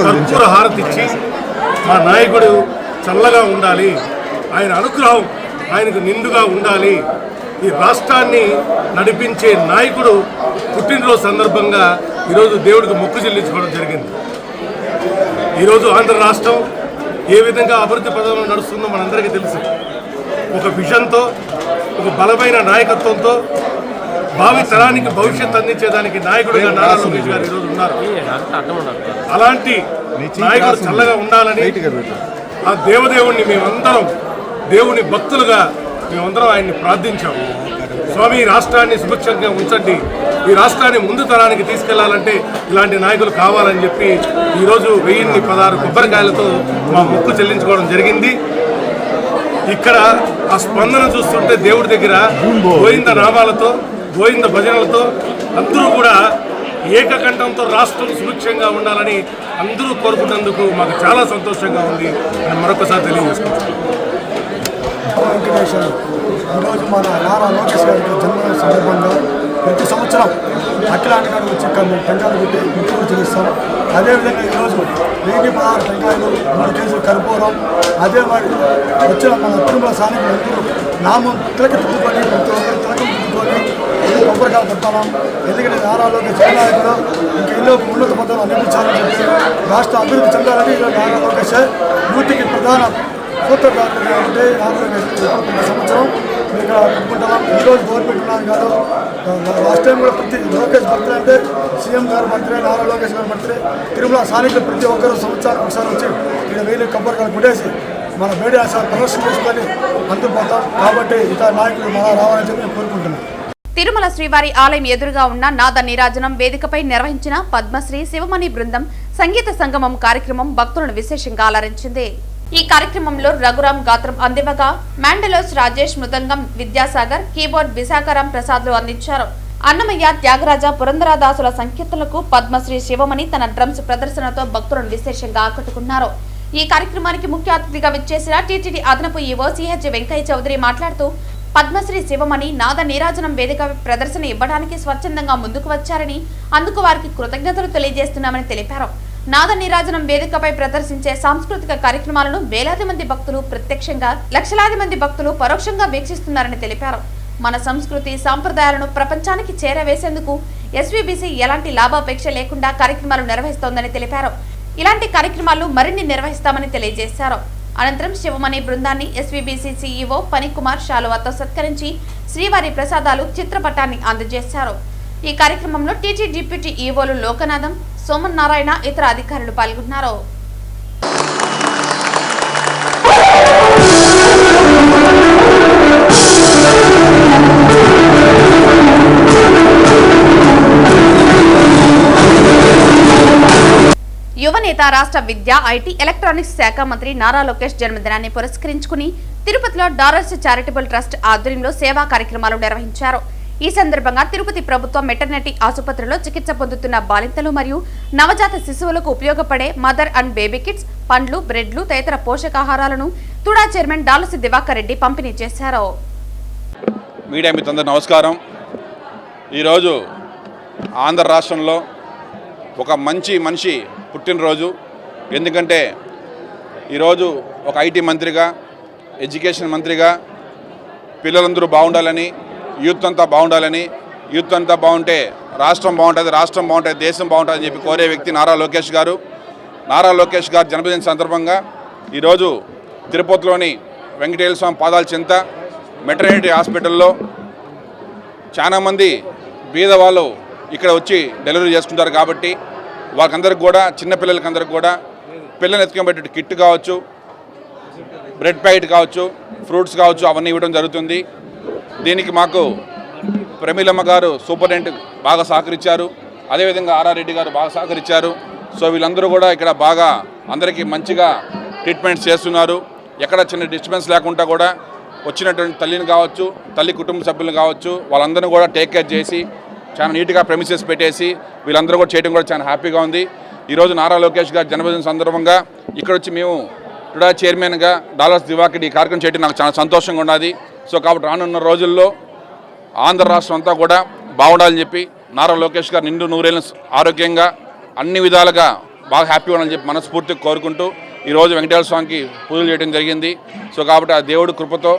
కర్పూర హారతిచ్చి మా నాయకుడు చల్లగా ఉండాలి, ఆయన అనుగ్రహం ఆయనకు నిండుగా ఉండాలి, ఈ రాష్ట్రాన్ని నడిపించే నాయకుడు పుట్టినరోజు సందర్భంగా ఈరోజు దేవుడికి మొక్కు చెల్లించుకోవడం జరిగింది. ఈరోజు ఆంధ్ర రాష్ట్రం ఏ విధంగా అభివృద్ధి పదంలో నడుస్తుందో మనందరికీ తెలుసు. ఒక విజన్తో, ఒక బలమైన నాయకత్వంతో భావి తరానికి భవిష్యత్తు అందించేదానికి నాయకుడిగా నారా లోకేష్ గారు ఈరోజు ఉన్నారు. అలాంటి నాయకుడు చల్లగా ఉండాలని ఆ దేవదేవుణ్ణి మేమందరం దేవుని భక్తులుగా మేమందరం ఆయన్ని ప్రార్థించాం. స్వామి ఈ రాష్ట్రాన్ని సుభిక్షంగా ఉంచండి, ఈ రాష్ట్రాన్ని ముందు తరానికి తీసుకెళ్లాలంటే ఇలాంటి నాయకులు కావాలని చెప్పి ఈరోజు 1016 కొబ్బరికాయలతో మా మొక్కు చెల్లించుకోవడం జరిగింది. ఇక్కడ ఆ స్పందన చూస్తుంటే దేవుడి దగ్గర గోవింద నామాలతో గోవింద భజనలతో అందరూ కూడా ఏకకంఠంతో రాష్ట్రం సుభిక్షంగా ఉండాలని అందరూ కోరుకున్నందుకు మాకు చాలా సంతోషంగా ఉంది అని మరొకసారి తెలియజేసుకుంటాం. ఈరోజు మన నారా లోకేష్ గారి జన్మదిన సందర్భంగా ప్రతి సంవత్సరం అఖిలాండ గారు వచ్చి టెంకాయలు పెట్టి ముఖ్యమంత్రి చెల్లిస్తాం. అదేవిధంగా ఈరోజు 1016 టెంకాయలు 3 కేజీలు కర్పూరం, అదే మరి వచ్చిన మన తిరుమల స్థానికులందరూ నామం తిలకత్తుకొని ప్రతి ఒక్కరు తిలకం తిట్టుకొని కొబ్బరికాయలు పెట్టాం. ఎందుకంటే నారా లోకేష్ జననాయకుడు ఇంకా ఇల్లు ఉన్నత పద్ధతులు అందించాలని చెప్పి రాష్ట్ర అభివృద్ధి చెందాలని నారా లోకేష్ యూత్కి ప్రధాన సూత్రధారులుగా ఉంటే ప్రతి సంవత్సరం ఇక్కడ అనుకుంటున్నాం. ఈరోజు గవర్నమెంట్ ఉన్నాను కాదు, లాస్ట్ టైం కూడా ప్రతి లోకేష్ బర్త్డే అంటే సీఎం గారు బర్త్డే, నారా లోకేష్ గారు బర్త్డే, తిరుమల స్థానికులు ప్రతి ఒక్కరు సంవత్సరానికి ఒకసారి వచ్చి ఇక్కడ 1000 కొబ్బరికాయలు కొట్టేసి మన వేడి ఆశ ప్రదర్శన చేసుకొని అందుకుపోతాం. కాబట్టి ఇతర నాయకులు మన రావాలని చెప్పి నేను కోరుకుంటున్నాను. తిరుమల శ్రీవారి ఆలయం ఎదురుగా ఉన్న నాద నీరాజనం వేదికపై నిర్వహించిన పద్మశ్రీ శివమణి బృందం సంగీత సంగమం కార్యక్రమం భక్తులను విశేషంగా అలరించింది. ఈ కార్యక్రమంలో రఘురాం గాత్రం అందివగా మ్యాండలోస్ రాజేష్ మృదంగం విద్యాసాగర్ కీబోర్డ్ విశాఖరాం ప్రసాద్లు అందించారు. అన్నమయ్య త్యాగరాజ పురంధరదాసుల సంకీర్తనలకు పద్మశ్రీ శివమణి తన డ్రమ్స్ ప్రదర్శనతో భక్తులను విశేషంగా ఆకట్టుకున్నారు. ఈ కార్యక్రమానికి ముఖ్య అతిథిగా విచ్చేసిన టీటీడీ అదనపు ఈవో సిహెచ్ వెంకయ్య చౌదరి మాట్లాడుతూ పద్మశ్రీ శివమణి నాద నీరాజనం వేదిక ప్రదర్శన ఇవ్వడానికి స్వచ్ఛందంగా ముందుకు వచ్చారని అందుకు వారికి కృతజ్ఞతలు తెలియజేస్తున్నామని తెలిపారు. నాద నీరాజనం వేదికపై ప్రదర్శించే సాంస్కృతిక కార్యక్రమాలను వేలాది మంది భక్తులు ప్రత్యక్షంగా లక్షలాది మంది భక్తులు పరోక్షంగా వీక్షిస్తున్నారని తెలిపారు. మన సంస్కృతి సాంప్రదాయాలను ప్రపంచానికి చేరవేసేందుకు ఎస్వీబీసీ ఎలాంటి లాభాపేక్ష లేకుండా కార్యక్రమాలు నిర్వహిస్తోందని తెలిపారు. ఇలాంటి కార్యక్రమాలు మరిన్ని నిర్వహిస్తామని తెలియజేశారు. అనంతరం శివమణి బృందాన్ని ఎస్వీబీసీ సీఈఓ పనికుమార్ శాలువాతో సత్కరించి శ్రీవారి ప్రసాదాలు చిత్రపటాన్ని అందజేశారు. ఈ కార్యక్రమంలో టీటీ డిప్యూటీ ఈవోలు లోకనాథం, సోమన్ నారాయణ ఇతర అధికారులు పాల్గొన్నారు. యువనేత రాష్ట్ర విద్యా, ఐటీ, ఎలక్ట్రానిక్స్ శాఖ మంత్రి నారా లోకేష్ జన్మదినాన్ని పురస్కరించుకుని తిరుపతిలో డాలర్స్ చారిటబుల్ ట్రస్ట్ ఆధ్వర్యంలో సేవా కార్యక్రమాలు నిర్వహించారు. ఈ సందర్భంగా తిరుపతి ప్రభుత్వ మెటర్నిటీ ఆసుపత్రిలో చికిత్స పొందుతున్న బాలింతలు మరియు నవజాత శిశువులకు ఉపయోగపడే మదర్ అండ్ బేబీ కిట్స్, పండ్లు, బ్రెడ్లు తదితర పోషకాహారాలను తుడా చైర్మన్ డాలసి దివాకర్ రెడ్డి పంపిణీ చేశారు. మీడియా మిత్రులందరికీ నమస్కారం. ఈరోజు ఆంధ్ర రాష్ట్రంలో ఒక మంచి మనిషి పుట్టినరోజు. ఎందుకంటే ఈరోజు ఒక ఐటీ మంత్రిగా, ఎడ్యుకేషన్ మంత్రిగా పిల్లలందరూ బాగుండాలని, యూత్ అంతా బాగుండాలని, యూత్ అంతా బాగుంటే రాష్ట్రం బాగుంటుంది, రాష్ట్రం బాగుంటుంది, దేశం బాగుంటుంది అని చెప్పి కోరే వ్యక్తి నారా లోకేష్ గారు. నారా లోకేష్ గారు జన్మదిన సందర్భంగా ఈరోజు తిరుపతిలోని వెంకటేశ్వర స్వామి పాదాల చెంత మెటర్నిటీ హాస్పిటల్లో చాలామంది బీద వాళ్ళు ఇక్కడ వచ్చి డెలివరీ చేసుకుంటారు. కాబట్టి వాళ్ళకందరికి కూడా, చిన్నపిల్లలకందరికి కూడా పిల్లలు ఎత్తుకోబెట్టే కిట్ కావచ్చు, బ్రెడ్ ప్యాకెట్ కావచ్చు, ఫ్రూట్స్ కావచ్చు, అవన్నీ ఇవ్వడం జరుగుతుంది. దీనికి మాకు ప్రమీలమ్మ గారు సూపరింటెండెంట్ బాగా సహకరించారు. అదేవిధంగా ఆర్ఆర్ రెడ్డి గారు బాగా సహకరించారు. సో వీళ్ళందరూ కూడా ఇక్కడ బాగా అందరికీ మంచిగా ట్రీట్మెంట్స్ చేస్తున్నారు. ఎక్కడ చిన్న డిస్టర్బెన్స్ లేకుండా కూడా వచ్చినటువంటి తల్లిని కావచ్చు, తల్లి కుటుంబ సభ్యులు కావచ్చు, వాళ్ళందరినీ కూడా టేక్ కేర్ చేసి చాలా నీట్గా ప్రెమిసెస్ పెట్టేసి వీళ్ళందరూ కూడా చేయడం కూడా చాలా హ్యాపీగా ఉంది. ఈరోజు నారా లోకేష్ గారి జన్మదిన సందర్భంగా ఇక్కడ వచ్చి మేము టుడా చైర్మన్గా డాలర్స్ దివాకర్ ఈ కార్యక్రమం చేయడం నాకు చాలా సంతోషంగా ఉన్నది. సో కాబట్టి రానున్న రోజుల్లో ఆంధ్ర రాష్ట్రం అంతా కూడా బాగుండాలని చెప్పి నారా లోకేష్ గారు నిండు నూరేళ్ళ ఆరోగ్యంగా అన్ని విధాలుగా బాగా హ్యాపీగా ఉండాలని చెప్పి మనస్ఫూర్తిగా కోరుకుంటూ ఈరోజు వెంకటేశ్వర స్వామికి పూజలు చేయడం జరిగింది. సో కాబట్టి ఆ దేవుడి కృపతో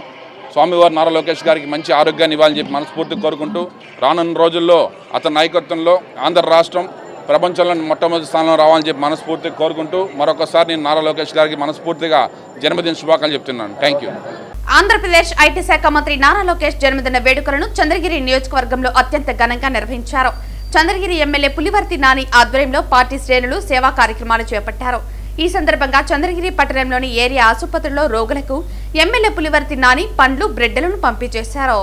స్వామివారు నారా లోకేష్ గారికి మంచి ఆరోగ్యాన్ని ఇవ్వాలని చెప్పి మనస్ఫూర్తిగా కోరుకుంటూ రానున్న రోజుల్లో అతని నాయకత్వంలో ఆంధ్ర రాష్ట్రం ప్రపంచంలో మొట్టమొదటి స్థానంలో రావాలని చెప్పి మనస్ఫూర్తిగా కోరుకుంటూ మరొకసారి నేను నారా లోకేష్ గారికి మనస్ఫూర్తిగా జన్మదిన శుభాకాంక్షలు చెప్తున్నాను. Thank you. ఆంధ్రప్రదేశ్ ఐటీ శాఖ మంత్రి నారా లోకేష్ జన్మదిన వేడుకలను చంద్రగిరి నియోజకవర్గంలో అత్యంత ఘనంగా నిర్వహించారు. చంద్రగిరి ఎమ్మెల్యే పులివర్తి నాని ఆధ్వర్యంలో పార్టీ శ్రేణులు సేవా కార్యక్రమాలు చేపట్టారు. ఈ సందర్భంగా చంద్రగిరి పట్టణంలోని ఏరియా ఆసుపత్రిలో రోగులకు ఎమ్మెల్యే పులివర్తి నాని పండ్లు, బ్రెడ్లను పంపిణీ చేశారు.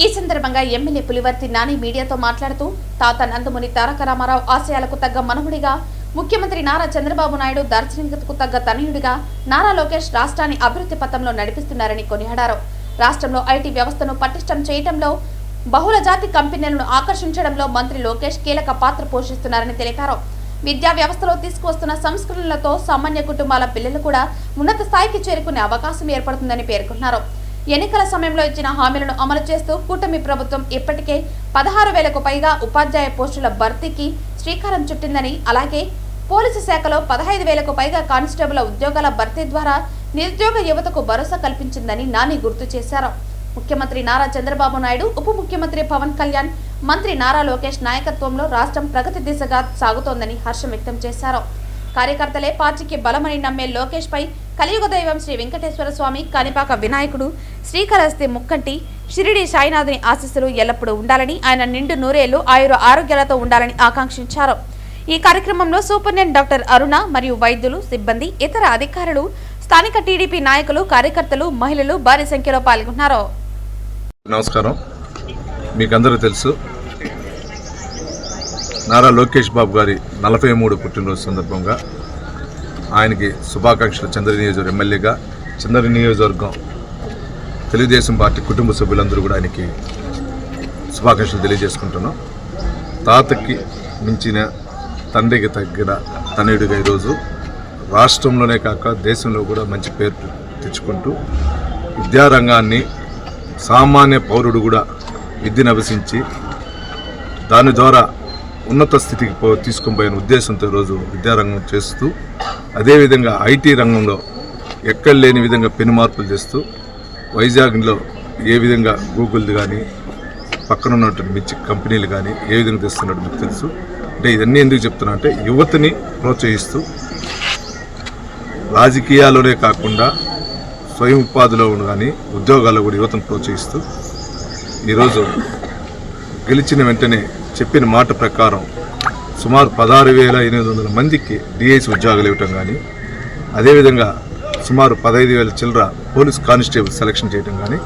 ఈ సందర్భంగా ఎమ్మెల్యే పులివర్తి నాని మీడియాతో మాట్లాడుతూ తాత నందమూరి తారక రామారావు ఆశయాలకు తగ్గ మనవుడిగా, ముఖ్యమంత్రి నారా చంద్రబాబు నాయుడు దార్శనికతకు తగ్గ తనయుడిగా నారా లోకేష్ రాష్ట్రాన్ని అభివృద్ధి పథంలో నడిపిస్తున్నారని కొనియాడారు. రాష్ట్రంలో ఐటీ వ్యవస్థను పటిష్టం చేయడంలో, బహుళ జాతి కంపెనీలను ఆకర్షించడంలో మంత్రి లోకేష్ కీలక పాత్ర పోషిస్తున్నారని తెలిపారు. విద్యా వ్యవస్థలో తీసుకువస్తున్న సంస్కరణలతో సామాన్య కుటుంబాల పిల్లలు కూడా ఉన్నత స్థాయికి చేరుకునే అవకాశం ఏర్పడుతుందని పేర్కొన్నారు. ఎన్నికల సమయంలో ఇచ్చిన హామీలను అమలు చేస్తూ కూటమి ప్రభుత్వం ఇప్పటికే 16,000కు పైగా ఉపాధ్యాయ పోస్టుల భర్తీకి శ్రీకారం చుట్టిందని, అలాగే పోలీసు శాఖలో 15,000కు పైగా కానిస్టేబుల్ ఉద్యోగాల భర్తీ ద్వారా నిరుద్యోగ యువతకు భరోసా కల్పించిందని నాని గుర్తు చేశారు. ముఖ్యమంత్రి నారా చంద్రబాబు నాయుడు, ఉప ముఖ్యమంత్రి పవన్ కళ్యాణ్, మంత్రి నారా లోకేష్ నాయకత్వంలో రాష్ట్రం ప్రగతి దిశగా సాగుతోందని హర్షం వ్యక్తం చేశారు. కార్యకర్తలే పార్టీకి బలమని నమ్మే లోకేష్ పై కలియుగ దైవం శ్రీ వెంకటేశ్వర స్వామి, కాణిపాక వినాయకుడు, శ్రీకాళహస్తి ముక్కంటి, షిరిడి సాయినాథుని ఆశీస్సులు ఎల్లప్పుడూ ఉండాలని, ఆయన నిండు నూరేళ్లు ఆయుర ఆరోగ్యాలతో ఉండాలని ఆకాంక్షించారు. ఈ కార్యక్రమంలో సూపరింటెండెంట్ డాక్టర్ అరుణ మరియు వైద్యులు, సిబ్బంది, ఇతర అధికారులు, స్థానిక టీడీపీ నాయకులు, కార్యకర్తలు, మహిళలు భారీ సంఖ్యలో పాల్గొన్నారు. నమస్కారం. మీకందరూ తెలుసు, నారా లోకేష్ బాబు గారి 43 పుట్టినరోజు సందర్భంగా ఆయనకి శుభాకాంక్షలు. చంద్ర నియోజకవర్గం ఎమ్మెల్యేగా చంద్ర నియోజకవర్గం తెలుగుదేశం పార్టీ కుటుంబ సభ్యులందరూ కూడా ఆయనకి శుభాకాంక్షలు తెలియజేసుకుంటున్నాం. తాతకి మించిన తండ్రికి తగ్గిన తనయుడిగా ఈరోజు రాష్ట్రంలోనే కాక దేశంలో కూడా మంచి పేరు తెచ్చుకుంటూ విద్యారంగాన్ని సామాన్య పౌరుడు కూడా విద్యను అభ్యసించి దాని ద్వారా ఉన్నత స్థితికి తీసుకొని పోయిన ఉద్దేశంతో ఈరోజు విద్యారంగం చేస్తూ అదేవిధంగా ఐటీ రంగంలో ఎక్కడ లేని విధంగా పెను మార్పులు చేస్తూ వైజాగ్లో ఏ విధంగా గూగుల్ది కానీ పక్కన ఉన్నటువంటి మంచి కంపెనీలు కానీ ఏ విధంగా తెస్తున్నట్టు మీకు తెలుసు. అంటే ఇవన్నీ ఎందుకు చెప్తున్నా అంటే యువతని ప్రోత్సహిస్తూ రాజకీయాల్లోనే కాకుండా స్వయం ఉపాధిలో కానీ ఉద్యోగాల్లో కూడా యువతను ప్రోత్సహిస్తూ ఈరోజు గెలిచిన వెంటనే చెప్పిన మాట ప్రకారం సుమారు 16,800 మందికి డిఐసి ఉద్యోగాలు ఇవ్వటం కానీ అదేవిధంగా సుమారు 15,000 చిల్లర పోలీస్ కానిస్టేబుల్ సెలక్షన్ చేయడం కానీ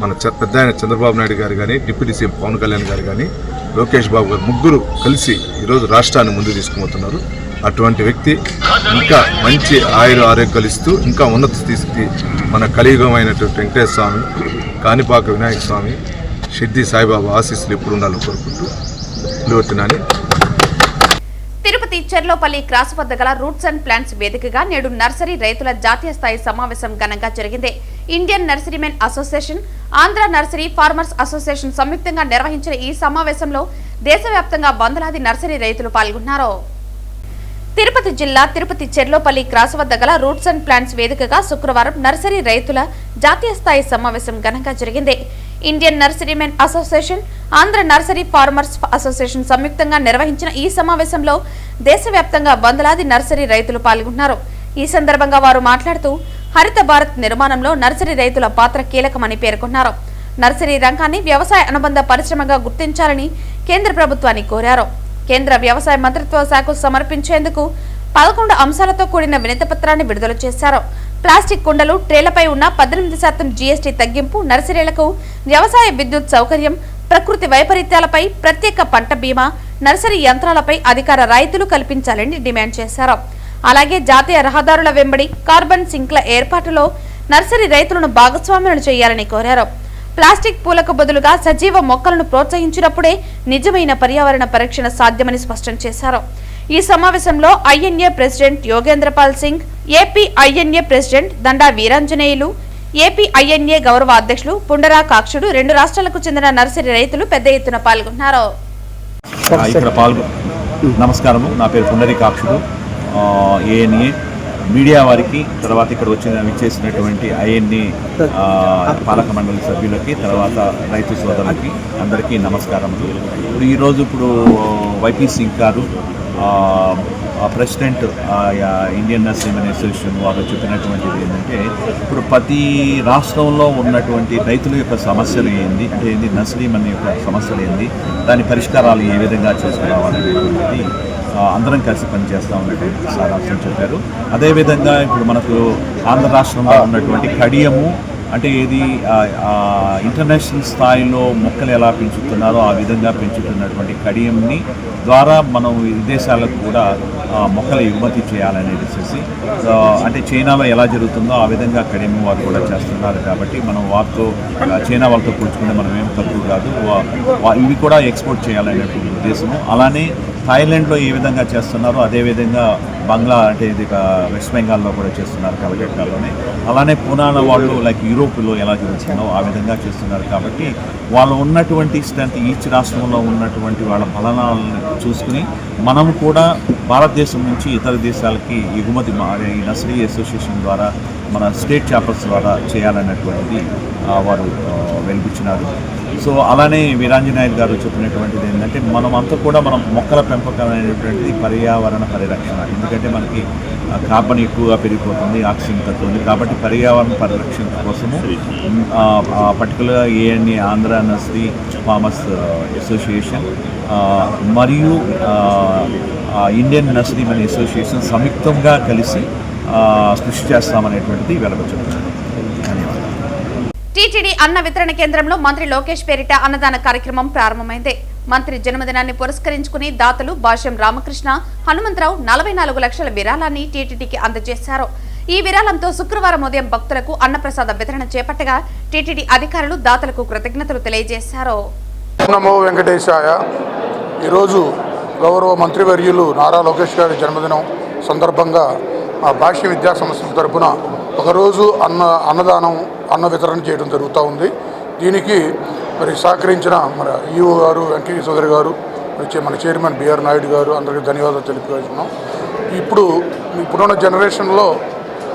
మన పెద్ద ఆయన చంద్రబాబు నాయుడు గారు కానీ డిప్యూటీ సీఎం పవన్ కళ్యాణ్ గారు కానీ లోకేష్ బాబు గారు ముగ్గురు కలిసి ఈరోజు రాష్ట్రాన్ని ముందుకు తీసుకుపోతున్నారు. అటువంటి వ్యక్తి ఇంకా మంచి ఆరోగ్యాలు ఇస్తూ ఇంకా ఉన్నత స్థితికి మన కలియుగం అయినటువంటి వెంకటేశ్వర స్వామి, కాణిపాక వినాయక స్వామి, షిర్డీ సాయిబాబా ఆశీస్సులు ఎప్పుడు ఉండాలని కోరుకుంటూ నిలువెత్తినాని. తిరుపతి చెర్లోపల్లి క్రాస్ వద్ద గల రూట్స్ అండ్ ప్లాంట్స్ వేదికగా నేడు నర్సరీ రైతుల జాతీయ స్థాయి సమావేశం ఘనంగా జరిగింది. Indian nurserymen association, Andhra nursery farmers association సంయుక్తంగా నిర్వహించిన ఈ సమావేశంలో దేశవ్యాప్తంగా వందలాది నర్సరీ రైతులు పాల్గొన్నారు. తిరుపతి జిల్లా తిరుపతి చెర్లోపల్లి క్రాస్ వద్ద గల రూట్స్ అండ్ ప్లాంట్స్ వేదికగా శుక్రవారం నర్సరీ రైతుల జాతీయ స్థాయి సమావేశం ఘనంగా జరిగింది. Indian nurserymen association, Andhra nursery farmers association సంయుక్తంగా నిర్వహించిన ఈ సమావేశంలో దేశవ్యాప్తంగా వందలాది నర్సరీ రైతులు పాల్గొన్నారు. ఈ సందర్భంగా వారు మాట్లాడుతూ హరిత భారత్ నిర్మాణంలో నర్సరీ రైతుల పాత్ర కీలకమని పేర్కొన్నారు. నర్సరీ రంగాన్ని వ్యవసాయ అనుబంధ పరిశ్రమగా గుర్తించాలని కేంద్ర ప్రభుత్వాన్ని కోరారు. కేంద్ర వ్యవసాయ మంత్రిత్వ శాఖకు సమర్పించేందుకు 11 అంశాలతో కూడిన వినతిపత్రాన్ని విడుదల చేశారు. ప్లాస్టిక్ కుండలు, ట్రేలపై ఉన్న 18% జీఎస్టీ తగ్గింపు, నర్సరీలకు వ్యవసాయ విద్యుత్ సౌకర్యం, ప్రకృతి వైపరీత్యాలపై ప్రత్యేక పంట బీమా, నర్సరీ యంత్రాలపై అధికార రాయితీలు కల్పించాలని డిమాండ్ చేశారు. అలాగే జాతీయ రహదారుల వెంబడి కార్బన్ సింక్ల ఏర్పాటులో నర్సరీ రైతులను భాగస్వాములను చేయాలని కోరారు. ప్లాస్టిక్ పూలకు బదులుగా సజీవ మొక్కలను ప్రోత్సహించినప్పుడే నిజమైన పర్యావరణ పరిరక్షణ సాధ్యమని స్పష్టం చేశారు. ఈ సమావేశంలో INA president Yogendrapal Singh, AP INA president Danda Veeranjaneyulu, AP INA గౌరవ అధ్యక్షులు పుండరా కాక్షుడు, 2 రాష్ట్రాలకు చెందిన నర్సరీ రైతులు పెద్ద ఎత్తున పాల్గొన్నారు. నమస్కారము, నా పేరు పుండరీ కాక్షుడు, ఏఎన్ఏ మీడియా వారికి, తర్వాత ఇక్కడ విచ్చేసినటువంటి ఐఎన్ఏ పాలక మండలి సభ్యులకి, తర్వాత రైతు సోదరులకి అందరికీ నమస్కారములు. ఇప్పుడు వైపీ సింగ్ గారు ప్రెసిడెంట్ ఇండియన్ నర్సరీమెన్ అసోసియేషన్ వారు చెప్పినటువంటిది ఏంటంటే, ఇప్పుడు ప్రతి రాష్ట్రంలో ఉన్నటువంటి రైతుల యొక్క సమస్యలు ఏంది, అంటే ఏంది నర్సరీమెన్ యొక్క సమస్యలు ఏంది, దాని పరిష్కారాలు ఏ విధంగా చేసుకురావాలనేటువంటిది అందరం కలిసి పనిచేస్తూ ఉన్నటువంటి సారాంశం చెప్పారు. అదేవిధంగా ఇప్పుడు మనకు ఆంధ్ర రాష్ట్రంలో ఉన్నటువంటి కడియము, అంటే ఇది ఇంటర్నేషనల్ స్థాయిలో మొక్కలు ఎలా పెంచుతున్నారో ఆ విధంగా పెంచుతున్నటువంటి కడియంని ద్వారా మనం విదేశాలకు కూడా మొక్కలు ఎగుమతి చేయాలనేది అంటే చైనాలో ఎలా జరుగుతుందో ఆ విధంగా కడియం వారు కూడా చేస్తున్నారు. కాబట్టి మనం వారితో చైనా వాళ్ళతో పోల్చుకుంటే మనం ఏం తక్కువ కాదు, ఇవి కూడా ఎక్స్పోర్ట్ చేయాలనేటువంటి ఉద్దేశము. అలానే థాయిలాండ్లో ఏ విధంగా చేస్తున్నారో అదేవిధంగా అంటే ఇది వెస్ట్ బెంగాల్లో కూడా చేస్తున్నారు కలకట్టాలోనే. అలానే పూనాలో వాళ్ళు లైక్ యూరోప్లో ఎలా జరుగుతుందో ఆ విధంగా చేస్తున్నారు. కాబట్టి వాళ్ళు ఉన్నటువంటి స్ట్రెంత్, ఈచ్ రాష్ట్రంలో ఉన్నటువంటి వాళ్ళ బలనాలను చూసుకుని మనం కూడా భారతదేశం నుంచి ఇతర దేశాలకి ఎగుమతి ఈ నర్సరీ అసోసియేషన్ ద్వారా మన స్టేట్ చాప్టర్స్ ద్వారా చేయాలన్నటువంటిది వారు వెలిపించినారు. సో అలానే వీరాంజనేయులు గారు చెప్పినటువంటిది ఏంటంటే, మనమంతా కూడా మనం మొక్కల పెంపకం అనేటువంటిది పర్యావరణ పరిరక్షణ. ఎందుకంటే మనకి కార్బన్ ఎక్కువగా పెరిగిపోతుంది, ఆక్సిజన్ తక్కువ ఉంది. కాబట్టి పర్యావరణ పరిరక్షణ కోసము పర్టికులర్గా ANA Andhra nursery farmers association మరియు ఇండియన్ నర్సరీమెన్ అసోసియేషన్ సంయుక్తంగా కలిసి కృషి చేస్తామనేటువంటిది వెలువచ్చుతుంది. టీటీడీ అన్న వితరణ కేంద్రంలో మంత్రి లోకేష్ పేరిట అన్నదాన కార్యక్రమం ప్రారంభమైంది. మంత్రి జన్మదినాన్ని పురస్కరించుకుని దాతలు భాష్యం రామకృష్ణ, హనుమంతరావు 44 లక్షల విరాళాన్ని టీటీడీకి అందజేశారు. ఈ విరాళంతో శుక్రవారం ఉదయం భక్తులకు అన్నప్రసాద వితరణ చేపట్టగా టీటీడీ అధికారులు దాతలకు కృతజ్ఞతలు తెలియజేశారు. నమో వెంకటేశాయ. ఈరోజు గౌరవ మంత్రివర్యులు నారా లోకేష్ గారి జన్మదినం సందర్భంగా మా భాష్య విద్యా సంస్థల తరపున ఒకరోజు అన్నదానం అన్న వితరణ చేయడం జరుగుతూ ఉంది. దీనికి మరి సహకరించిన మన ఈఓ గారు వెంకయ్య చౌదరి గారు, మన చైర్మన్ బిఆర్ నాయుడు గారు అందరికీ ధన్యవాదాలు తెలియజేస్తున్నాం. ఇప్పుడున్న జనరేషన్లో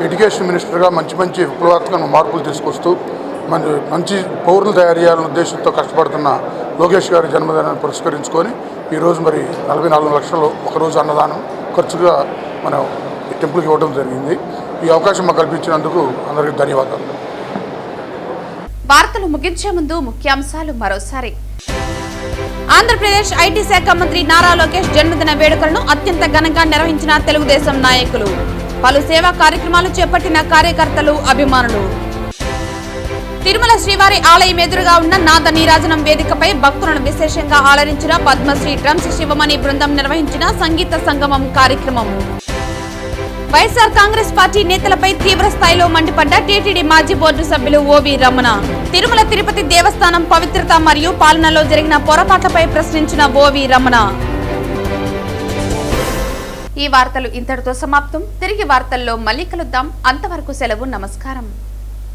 ఎడ్యుకేషన్ మినిస్టర్గా మంచి విప్లవాత్మక మార్పులు తీసుకొస్తూ మంచి పౌరులు తయారు చేయాలనే ఉద్దేశంతో కష్టపడుతున్న లోకేష్ గారి జన్మదినాన్ని పురస్కరించుకొని ఈరోజు మరి 44 లక్షలు ఒకరోజు అన్నదానం ఖర్చుగా మనం ఈ టెంపుల్కి ఇవ్వడం జరిగింది. ఈ అవకాశం మాకు కల్పించినందుకు అందరికీ ధన్యవాదాలు. వార్తలు ముగించే ముందు ముఖ్యాంశాలు మరోసారి. ఆంధ్రప్రదేశ్ ఐటీ శాఖ మంత్రి నారా లోకేష్ జన్మదిన వేడుకలను అత్యంత ఘనంగా నిర్వహించిన తెలుగుదేశం నాయకులు. పలు సేవా కార్యక్రమాలు చేపట్టిన కార్యకర్తలు, అభిమానులు. తిరుమల శ్రీవారి ఆలయం ఎదురుగా ఉన్న నాద నీరాజనం వేదికపై భక్తులను విశేషంగా ఆలరించిన పద్మశ్రీ డ్రమ్స్ శివమణి బృందం నిర్వహించిన సంగీత సంగమం కార్యక్రమం. వైఎస్ఆర్ కాంగ్రెస్ పార్టీ నేతలపై తీవ్ర స్థాయిలో మండిపడ్డ టీటీడీ మాజీ బోర్డు సభ్యులు ఓవి రమణ. తిరుమల తిరుపతి దేవస్థానం పవిత్రత మరియు పాలనలో జరిగిన పొరపాట్లపై ప్రశ్నించిన ఓవి రమణ. ఈ వార్తలు ఇంతటితో సమాప్తం. తిరిగి వార్తల్లో మళ్ళీ కలుద్దాం. అంతవరకు సెలవు. నమస్కారం.